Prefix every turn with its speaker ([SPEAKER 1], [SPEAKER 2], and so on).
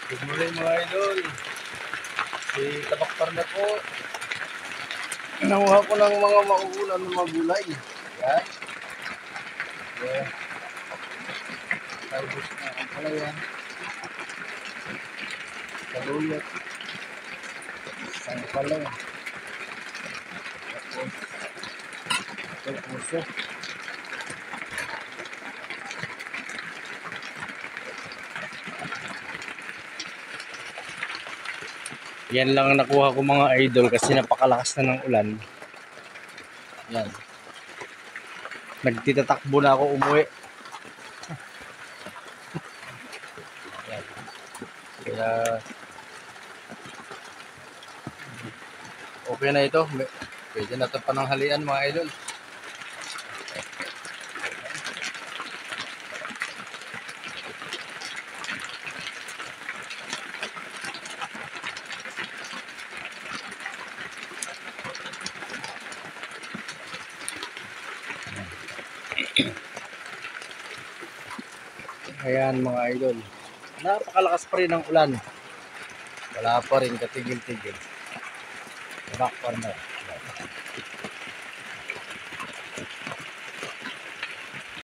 [SPEAKER 1] Good morning mga idol. Si Tabakpar na po. Nakuha ko ng mga mauulan ng mga gulay. Yan. Yeah. Talbos na ang palayan. Kaluyot. Isang palay. Tapos ito puso. Yan lang ang nakuha ko mga idol kasi napakalakas na ng ulan. Yan. Nagtitatakbo na ako umuwi. Yan. Kaya okay na ito. Pwede na ito pananghalian mga idol. Ayan mga idol. Napakalakas pa rin ang ulan. Wala pa rin katigil-tigil. Back corner.